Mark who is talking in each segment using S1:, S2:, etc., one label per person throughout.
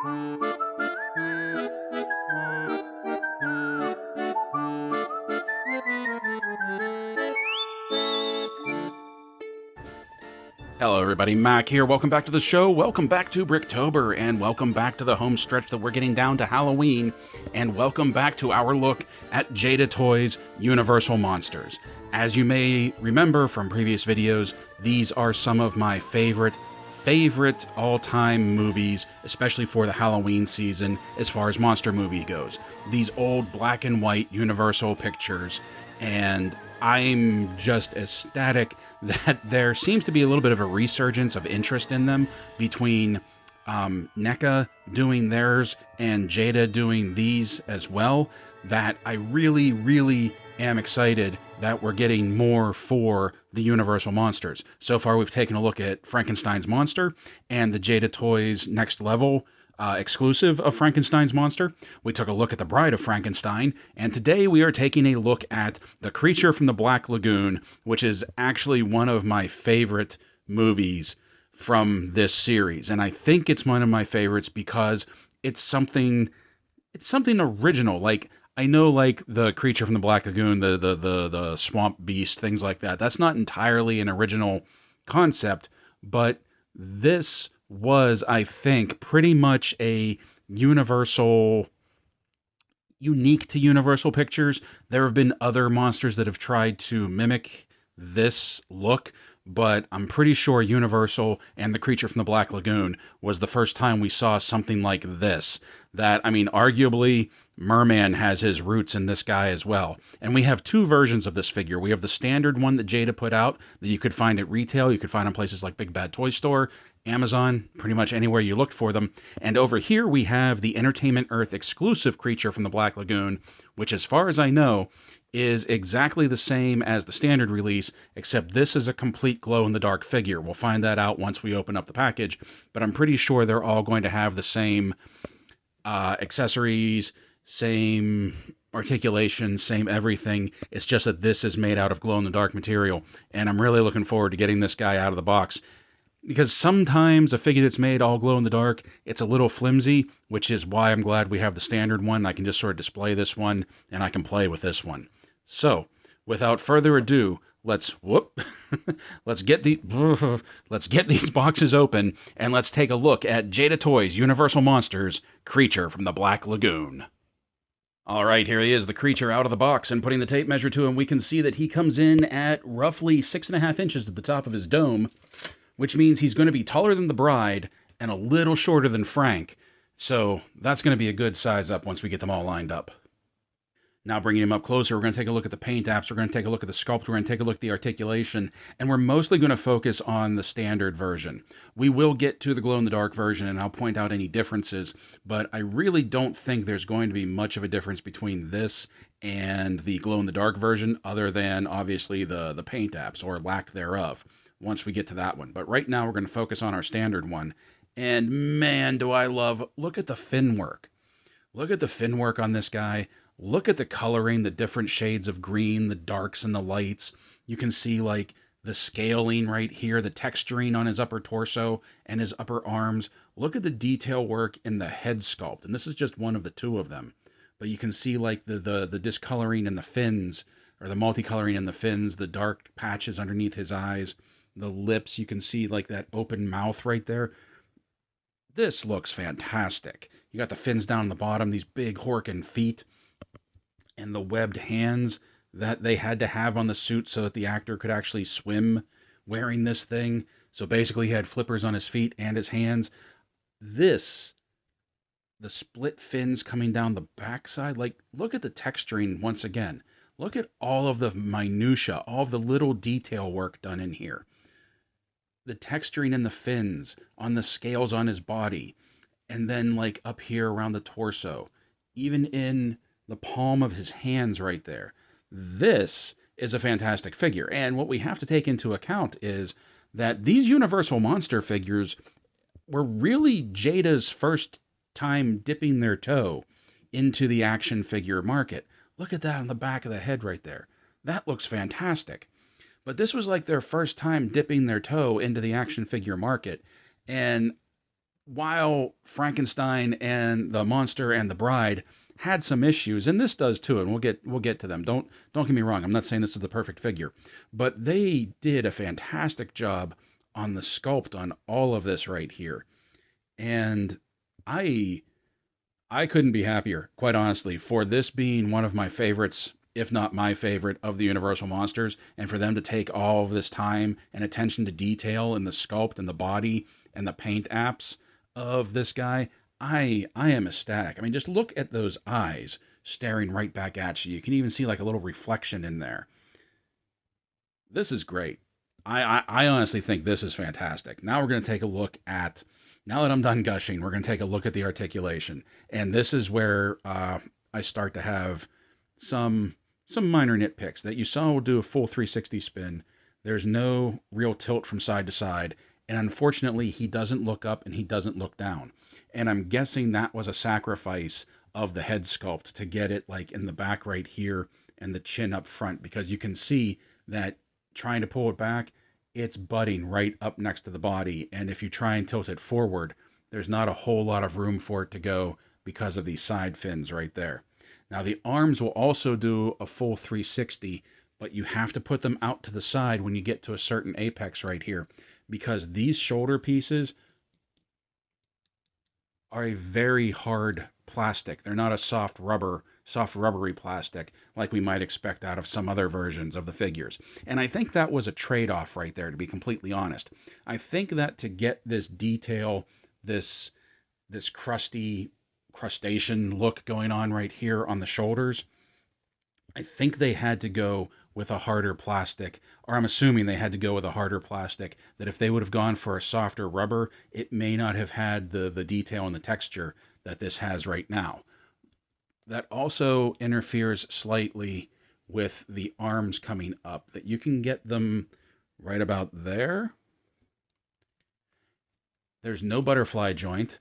S1: Hello everybody, Mac here. Welcome back to the show. Welcome back to Bricktober, and welcome back to the home stretch that we're getting down to Halloween, and welcome back to our look at Jada Toys' Universal Monsters. As you may remember from previous videos, these are some of my favorite all-time movies, especially for the Halloween season as far as monster movie goes. These old black and white Universal pictures, and I'm just ecstatic that there seems to be a little bit of a resurgence of interest in them between NECA doing theirs and Jada doing these as well, that I really am excited that we're getting more for the Universal Monsters. So far we've taken a look at Frankenstein's Monster and the Jada Toys Next Level exclusive of Frankenstein's Monster. We took a look at The Bride of Frankenstein, and today we are taking a look at The Creature from the Black Lagoon, which is actually one of my favorite movies from this series. And I think it's one of my favorites because it's something original. Like, I know, like, The Creature from the Black Lagoon, the swamp beast, things like that. That's not entirely an original concept, but this was, I think, pretty much a unique to Universal Pictures. There have been other monsters that have tried to mimic this look, but I'm pretty sure Universal and The Creature from the Black Lagoon was the first time we saw something like this. That, I mean, arguably, Merman has his roots in this guy as well. And we have two versions of this figure. We have the standard one that Jada put out that you could find at retail. You could find in places like Big Bad Toy Store, Amazon, pretty much anywhere you looked for them. And over here we have the Entertainment Earth exclusive Creature from the Black Lagoon, which, as far as I know, is exactly the same as the standard release, except this is a complete glow-in-the-dark figure. We'll find that out once we open up the package, but I'm pretty sure they're all going to have the same accessories, same articulation, same everything. It's just that this is made out of glow-in-the-dark material, and I'm really looking forward to getting this guy out of the box. Because sometimes a figure that's made all glow-in-the-dark, it's a little flimsy, which is why I'm glad we have the standard one. I can just sort of display this one, and I can play with this one. So, without further ado, let's get these boxes open, and let's take a look at Jada Toys' Universal Monsters Creature from the Black Lagoon. All right, here he is, the creature out of the box, and putting the tape measure to him, we can see that he comes in at roughly 6.5 inches at the top of his dome, which means he's going to be taller than the bride and a little shorter than Frank. So that's going to be a good size up once we get them all lined up. Now, bringing him up closer, we're going to take a look at the paint apps, we're going to take a look at the sculpt, we're going to take a look at the articulation, and we're mostly going to focus on the standard version. We will get to the glow-in-the-dark version, and I'll point out any differences, but I really don't think there's going to be much of a difference between this and the glow-in-the-dark version, other than, obviously, the paint apps, or lack thereof, once we get to that one. But right now, we're going to focus on our standard one, and man, do I love, look at the fin work. Look at the fin work on this guy. Look at the coloring, the different shades of green, the darks and the lights. You can see, like, the scaling right here, the texturing on his upper torso and his upper arms. Look at the detail work in the head sculpt. And this is just one of the two of them. But you can see, like, the discoloring in the fins, or the multicoloring in the fins, the dark patches underneath his eyes, the lips. You can see, like, that open mouth right there. This looks fantastic. You got the fins down the bottom, these big horking feet, and the webbed hands that they had to have on the suit so that the actor could actually swim wearing this thing. So basically he had flippers on his feet and his hands. The split fins coming down the backside, like, look at the texturing once again. Look at all of the minutia, all of the little detail work done in here. The texturing in the fins, on the scales on his body, and then, like, up here around the torso, even in the palm of his hands right there. This is a fantastic figure. And what we have to take into account is that these Universal Monster figures were really Jada's first time dipping their toe into the action figure market. Look at that on the back of the head right there. That looks fantastic. But this was like their first time dipping their toe into the action figure market. And while Frankenstein and the monster and the bride had some issues, and this does too, and we'll get to them. Don't get me wrong. I'm not saying this is the perfect figure, but they did a fantastic job on the sculpt on all of this right here, and I I couldn't be happier, quite honestly, for this being one of my favorites, if not my favorite, of the Universal monsters, and for them to take all of this time and attention to detail in the sculpt and the body and the paint apps of this guy. I am ecstatic. I mean, just look at those eyes staring right back at you. You can even see like a little reflection in there. This is great. I honestly think this is fantastic. Now we're going to take a look at, now that I'm done gushing, we're going to take a look at the articulation. And this is where I start to have some minor nitpicks that you saw will do a full 360 spin. There's no real tilt from side to side. And unfortunately, he doesn't look up and he doesn't look down. And I'm guessing that was a sacrifice of the head sculpt to get it like in the back right here and the chin up front, because you can see that trying to pull it back, it's butting right up next to the body. And if you try and tilt it forward, there's not a whole lot of room for it to go because of these side fins right there. Now, the arms will also do a full 360, but you have to put them out to the side when you get to a certain apex right here, because these shoulder pieces are a very hard plastic. They're not a soft rubbery plastic like we might expect out of some other versions of the figures. And I think that was a trade-off right there, to be completely honest. I think that to get this detail, this crusty crustacean look going on right here on the shoulders, I think they had to go with a harder plastic, or I'm assuming they had to go with a harder plastic, that if they would have gone for a softer rubber, it may not have had the detail and the texture that this has right now. That also interferes slightly with the arms coming up, that you can get them right about there. There's no butterfly joint,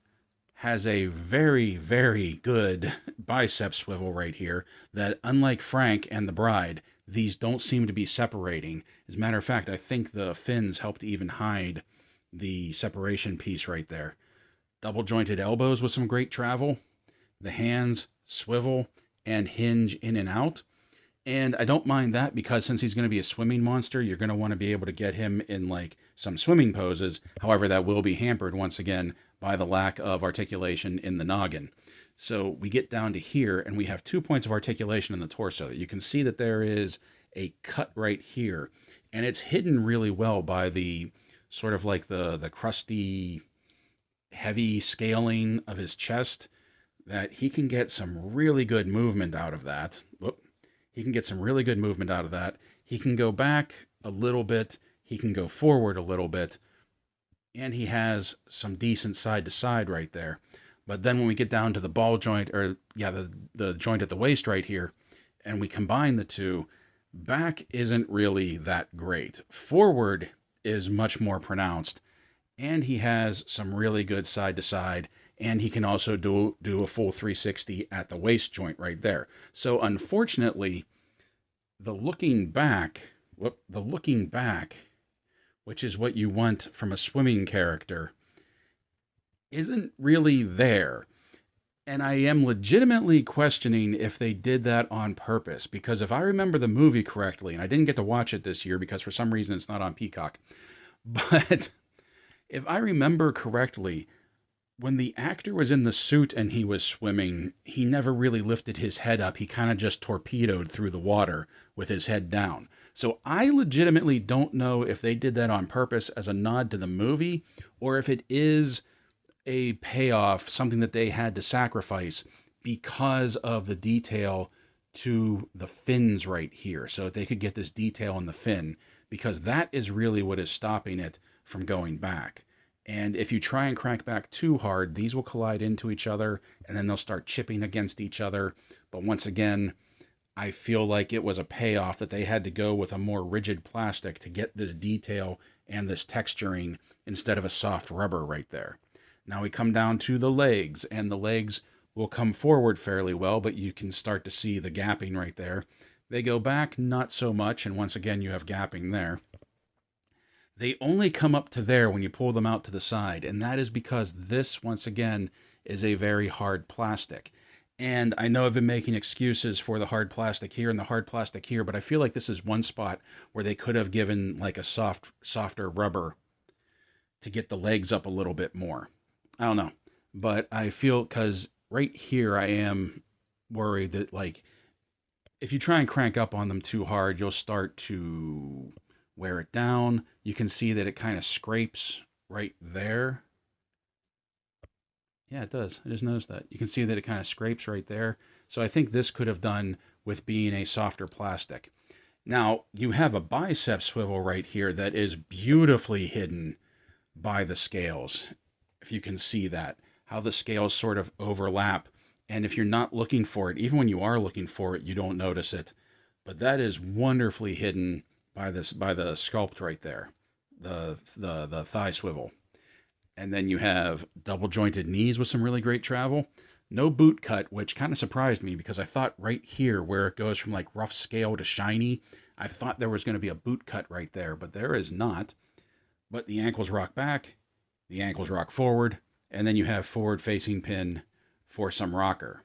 S1: has a very, very good bicep swivel right here that, unlike Frank and the bride, these don't seem to be separating. As a matter of fact, I think the fins help to even hide the separation piece right there. Double jointed elbows with some great travel. The hands swivel and hinge in and out. And I don't mind that, because since he's going to be a swimming monster, you're going to want to be able to get him in like some swimming poses. However, that will be hampered once again by the lack of articulation in the noggin. So we get down to here and we have 2 points of articulation in the torso. You can see that there is a cut right here, and it's hidden really well by the sort of like the crusty, heavy scaling of his chest, that he can get some really good movement out of that. Whoop. He can get some really good movement out of that. He can go back a little bit. He can go forward a little bit. And he has some decent side to side right there. But then when we get down to the ball joint, or yeah, the joint at the waist right here, and we combine the two, back isn't really that great. Forward is much more pronounced, and he has some really good side to side, and he can also do a full 360 at the waist joint right there. So unfortunately, the looking back, which is what you want from a swimming character, isn't really there. And I am legitimately questioning if they did that on purpose, because if I remember the movie correctly, and I didn't get to watch it this year because for some reason it's not on Peacock, but if I remember correctly, when the actor was in the suit and he was swimming, he never really lifted his head up. He kind of just torpedoed through the water with his head down. So I legitimately don't know if they did that on purpose as a nod to the movie, or if it is a payoff, something that they had to sacrifice because of the detail to the fins right here, so that they could get this detail in the fin, because that is really what is stopping it from going back. And if you try and crank back too hard, these will collide into each other, and then they'll start chipping against each other. But once again, I feel like it was a payoff that they had to go with a more rigid plastic to get this detail and this texturing instead of a soft rubber right there. Now we come down to the legs, and the legs will come forward fairly well, but you can start to see the gapping right there. They go back not so much, and once again you have gapping there. They only come up to there when you pull them out to the side, and that is because this, once again, is a very hard plastic. And I know I've been making excuses for the hard plastic here and the hard plastic here, but I feel like this is one spot where they could have given like a softer rubber to get the legs up a little bit more. I don't know, but I feel because right here I am worried that like if you try and crank up on them too hard, you'll start to wear it down. You can see that it kind of scrapes right there. Yeah, it does. I just noticed that. You can see that it kind of scrapes right there. So I think this could have done with being a softer plastic. Now, you have a bicep swivel right here that is beautifully hidden by the scales. If you can see that, how the scales sort of overlap. And if you're not looking for it, even when you are looking for it, you don't notice it. But that is wonderfully hidden by the sculpt right there, the thigh swivel. And then you have double jointed knees with some really great travel. No boot cut, which kind of surprised me because I thought right here where it goes from like rough scale to shiny, I thought there was going to be a boot cut right there, but there is not. But the ankles rock back, the ankles rock forward, and then you have forward facing pin for some rocker.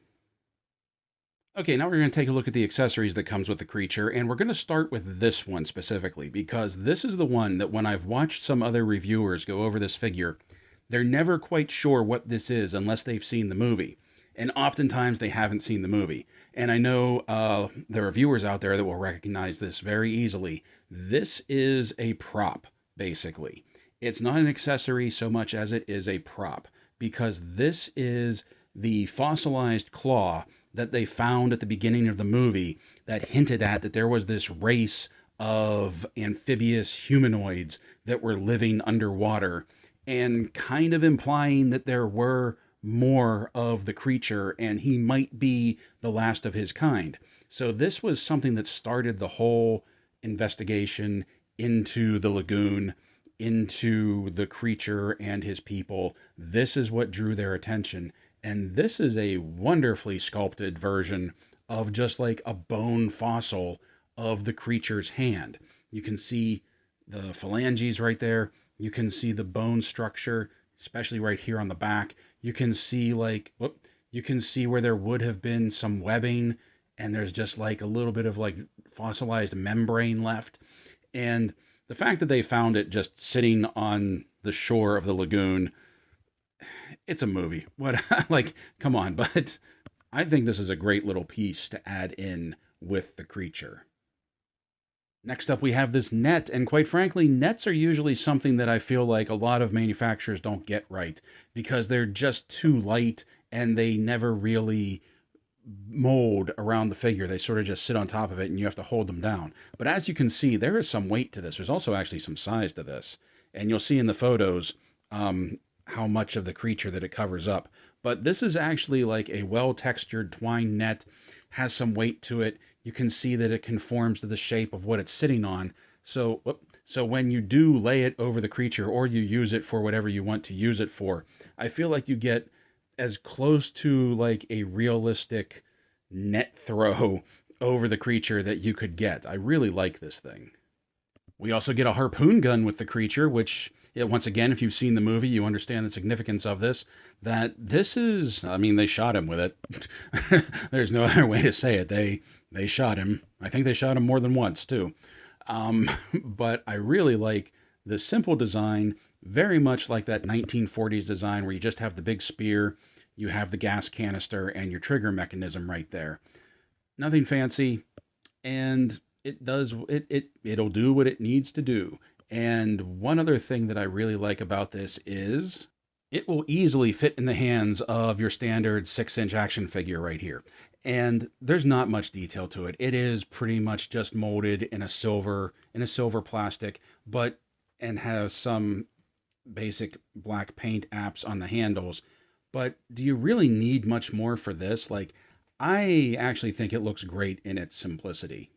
S1: Okay, now we're going to take a look at the accessories that comes with the creature, and we're going to start with this one specifically because this is the one that when I've watched some other reviewers go over this figure, they're never quite sure what this is unless they've seen the movie. And oftentimes they haven't seen the movie. And I know there are viewers out there that will recognize this very easily. This is a prop, basically. It's not an accessory so much as it is a prop because this is the fossilized claw that they found at the beginning of the movie that hinted at that there was this race of amphibious humanoids that were living underwater and kind of implying that there were more of the creature and he might be the last of his kind. So this was something that started the whole investigation into the lagoon, into the creature and his people. This is what drew their attention. And this is a wonderfully sculpted version of just like a bone fossil of the creature's hand. You can see the phalanges right there. You can see the bone structure, especially right here on the back. You can see like, whoop, you can see where there would have been some webbing and there's just like a little bit of like fossilized membrane left. And the fact that they found it just sitting on the shore of the lagoon, it's a movie. What, like, come on. But I think this is a great little piece to add in with the creature. Next up, we have this net, and quite frankly, nets are usually something that I feel like a lot of manufacturers don't get right because they're just too light and they never really mold around the figure. They sort of just sit on top of it and you have to hold them down. But as you can see, there is some weight to this. There's also actually some size to this. And you'll see in the photos how much of the creature that it covers up. But this is actually like a well-textured twine net, has some weight to it. You can see that it conforms to the shape of what it's sitting on. So when you do lay it over the creature or you use it for whatever you want to use it for, I feel like you get as close to like a realistic net throw over the creature that you could get. I really like this thing. We also get a harpoon gun with the creature, which, yeah, once again, if you've seen the movie, you understand the significance of this. That this is, I mean, they shot him with it. There's no other way to say it. They shot him. I think they shot him more than once, too. But I really like the simple design, very much like that 1940s design where you just have the big spear, you have the gas canister, and your trigger mechanism right there. Nothing fancy, and it'll do what it needs to do. And one other thing that I really like about this is it will easily fit in the hands of your standard 6-inch action figure right here. And there's not much detail to it. It is pretty much just molded in a silver plastic, but and has some basic black paint apps on the handles. But do you really need much more for this? Like, I actually think it looks great in its simplicity.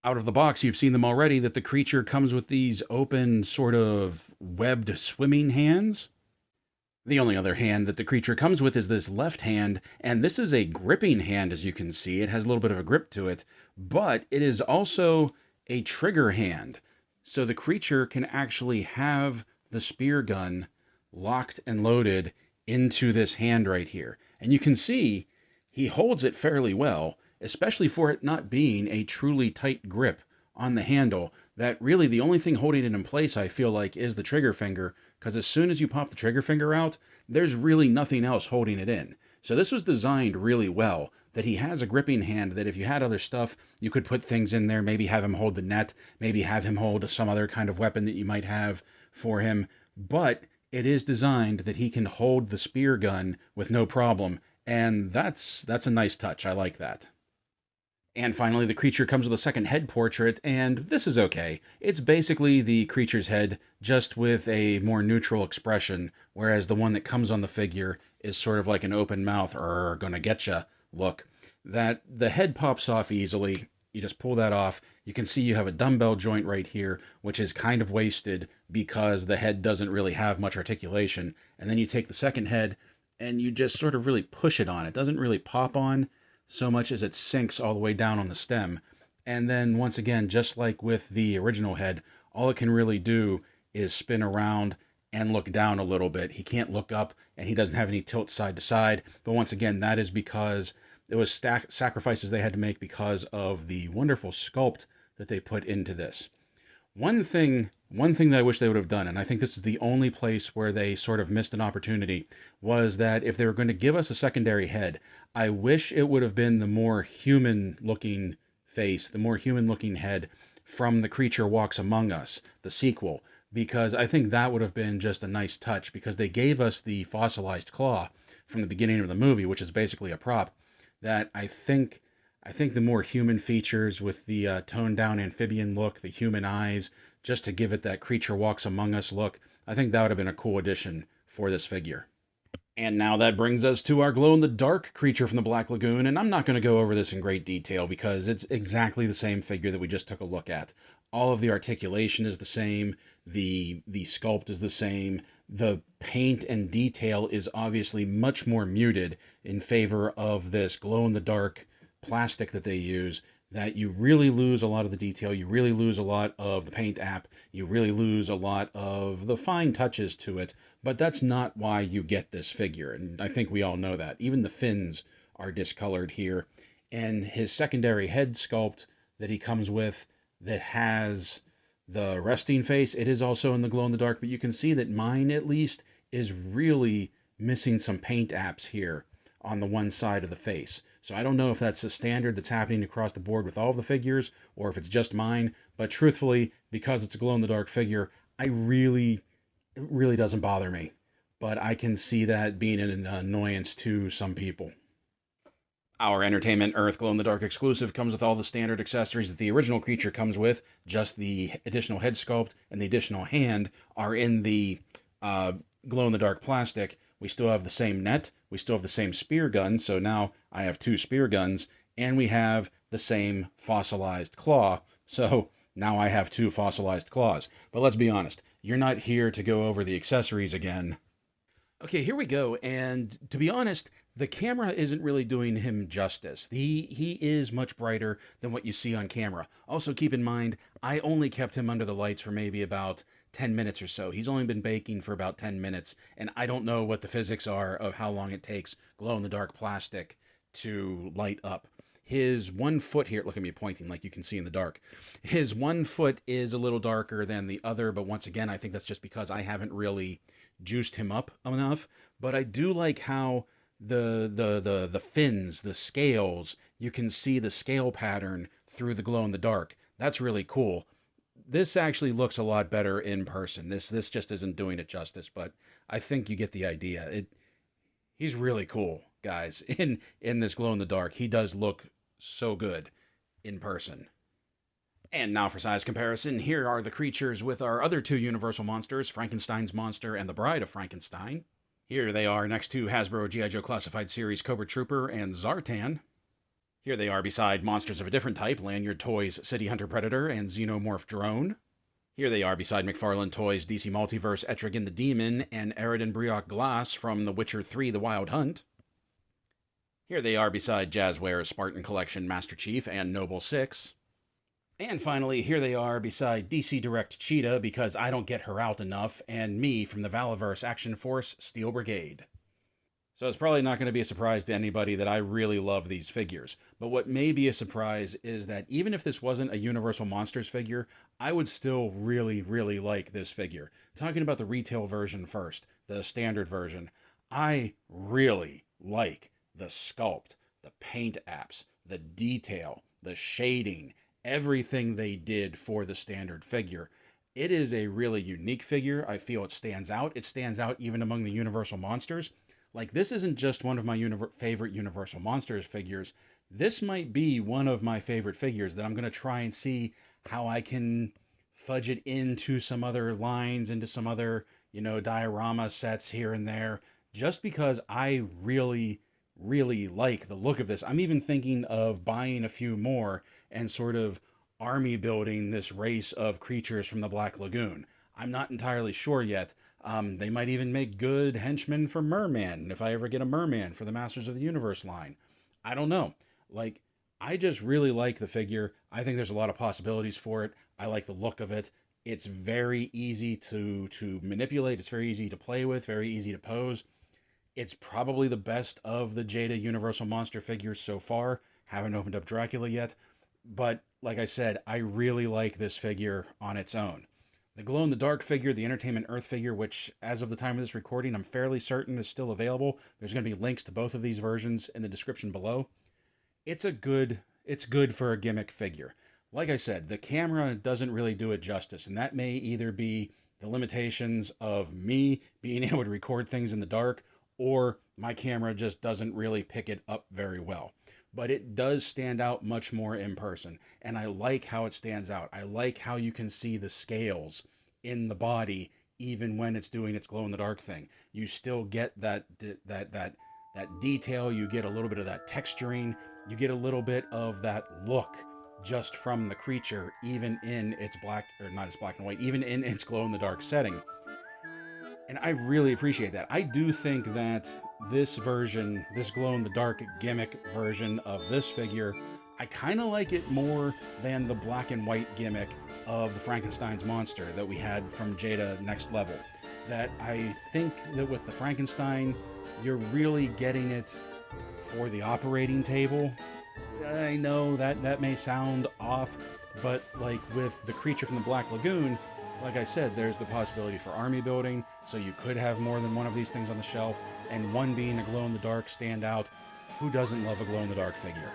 S1: Out of the box, you've seen them already, that the creature comes with these open, sort of webbed swimming hands. The only other hand that the creature comes with is this left hand, and this is a gripping hand, as you can see. It has a little bit of a grip to it, but it is also a trigger hand. So the creature can actually have the spear gun locked and loaded into this hand right here. And you can see he holds it fairly well, especially for it not being a truly tight grip on the handle. That really the only thing holding it in place, I feel like, is the trigger finger, because as soon as you pop the trigger finger out, there's really nothing else holding it in. So this was designed really well, that he has a gripping hand that if you had other stuff, you could put things in there, maybe have him hold the net, maybe have him hold some other kind of weapon that you might have for him. But it is designed that he can hold the spear gun with no problem, and that's a nice touch. I like that. And finally, the creature comes with a second head portrait, and this is okay. It's basically the creature's head, just with a more neutral expression, whereas the one that comes on the figure is sort of like an open mouth, or gonna getcha look. That the head pops off easily. You just pull that off. You can see you have a dumbbell joint right here, which is kind of wasted because the head doesn't really have much articulation. And then you take the second head and you just sort of really push it on. It doesn't really pop on so much as it sinks all the way down on the stem. And then once again, just like with the original head, all it can really do is spin around and look down a little bit. He can't look up, and he doesn't have any tilt side to side. But once again, that is because it was sacrifices they had to make because of the wonderful sculpt that they put into this. One thing that I wish they would have done, and I think this is the only place where they sort of missed an opportunity, was that if they were going to give us a secondary head, I wish it would have been the more human looking face, the more human looking head from The Creature Walks Among Us, the sequel, because I think that would have been just a nice touch, because they gave us the fossilized claw from the beginning of the movie, which is basically a prop, that I think the more human features with the toned down amphibian look, the human eyes, just to give it that Creature Walks Among Us look, I think that would have been a cool addition for this figure. And now that brings us to our glow in the dark creature from the Black Lagoon, and I'm not going to go over this in great detail because it's exactly the same figure that we just took a look at. All of the articulation is the same, the sculpt is the same, the paint and detail is obviously much more muted in favor of this glow in the dark plastic that they use, that you really lose a lot of the detail, you really lose a lot of the paint app, you really lose a lot of the fine touches to it, but that's not why you get this figure, and I think we all know that. Even the fins are discolored here, and his secondary head sculpt that he comes with that has the resting face, it is also in the glow in the dark, but you can see that mine at least is really missing some paint apps here on the one side of the face. So I don't know if that's a standard that's happening across the board with all the figures or if it's just mine, but truthfully, because it's a glow in the dark figure, it really doesn't bother me. But I can see that being an annoyance to some people. Our Entertainment Earth Glow in the Dark exclusive comes with all the standard accessories that the original creature comes with. Just the additional head sculpt and the additional hand are in the glow in the dark plastic. We still have the same net, we still have the same spear gun, so now I have two spear guns, and we have the same fossilized claw, so now I have two fossilized claws. But let's be honest, you're not here to go over the accessories again. Okay, here we go. And to be honest, the camera isn't really doing him justice. He is much brighter than what you see on camera. Also, keep in mind, I only kept him under the lights for maybe about 10 minutes or so. He's only been baking for about 10 minutes, and I don't know what the physics are of how long it takes glow-in-the-dark plastic to light up. His one foot here, look at me pointing like you can see in the dark. His one foot is a little darker than the other, but once again, I think that's just because I haven't really juiced him up enough. But I do like how the fins, the scales, you can see the scale pattern through the glow in the dark. That's really cool. This actually looks a lot better in person. This just isn't doing it justice, but I think you get the idea. He's really cool, guys. In this glow in the dark, he does look so good in person. And now for size comparison, here are the creatures with our other two Universal monsters, Frankenstein's monster and the Bride of Frankenstein. Here they are next to Hasbro G.I. Joe Classified Series Cobra Trooper and Zartan. Here they are beside monsters of a different type, Lanyard Toys City Hunter Predator and Xenomorph Drone. Here they are beside McFarlane Toys DC Multiverse Etrigan the Demon and Eridan Brioc Glass from The Witcher 3 The Wild Hunt. Here they are beside Jazzware's Spartan Collection Master Chief and Noble 6. And finally, here they are beside DC Direct Cheetah because I don't get her out enough, and me from the Valaverse Action Force Steel Brigade. So it's probably not going to be a surprise to anybody that I really love these figures. But what may be a surprise is that even if this wasn't a Universal Monsters figure, I would still really, really like this figure. Talking about the retail version first, the standard version, I really like the sculpt, the paint apps, the detail, the shading, everything they did for the standard figure. It is a really unique figure. I feel it stands out. It stands out even among the Universal Monsters. Like, this isn't just one of my favorite Universal Monsters figures. This might be one of my favorite figures that I'm going to try and see how I can fudge it into some other lines, into some other, diorama sets here and there, just because I really, really like the look of this. I'm even thinking of buying a few more and sort of army building this race of creatures from the Black Lagoon. I'm not entirely sure yet. They might even make good henchmen for Merman if I ever get a Merman for the Masters of the Universe line. I don't know. Like, I just really like the figure. I think there's a lot of possibilities for it. I like the look of it. It's very easy to manipulate. It's very easy to play with. Very easy to pose. It's probably the best of the Jada Universal Monster figures so far. Haven't opened up Dracula yet. But like I said, I really like this figure on its own. The glow in the dark figure, the Entertainment Earth figure, which as of the time of this recording, I'm fairly certain is still available. There's going to be links to both of these versions in the description below. It's good for a gimmick figure. Like I said, the camera doesn't really do it justice, and that may either be the limitations of me being able to record things in the dark, or my camera just doesn't really pick it up very well. But it does stand out much more in person, and I like how it stands out. I like how you can see the scales in the body even when it's doing its glow in the dark thing. You still get that detail, you get a little bit of that texturing, you get a little bit of that look just from the creature, even in its black, or not its black and white, even in its glow in the dark setting. And I really appreciate that. I do think that this version, this glow in the dark gimmick version of this figure, I kind of like it more than the black and white gimmick of the Frankenstein's monster that we had from Jada Next Level. That I think that with the Frankenstein, you're really getting it for the operating table. I know that may sound off, but like with the creature from the Black Lagoon, like I said, there's the possibility for army building, so you could have more than one of these things on the shelf, and one being a glow-in-the-dark standout. Who doesn't love a glow-in-the-dark figure?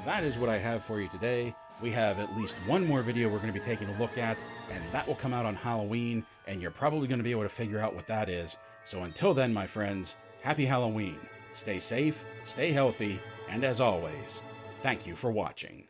S1: That is what I have for you today. We have at least one more video we're going to be taking a look at, and that will come out on Halloween, and you're probably going to be able to figure out what that is. So until then, my friends, happy Halloween. Stay safe, stay healthy, and as always, thank you for watching.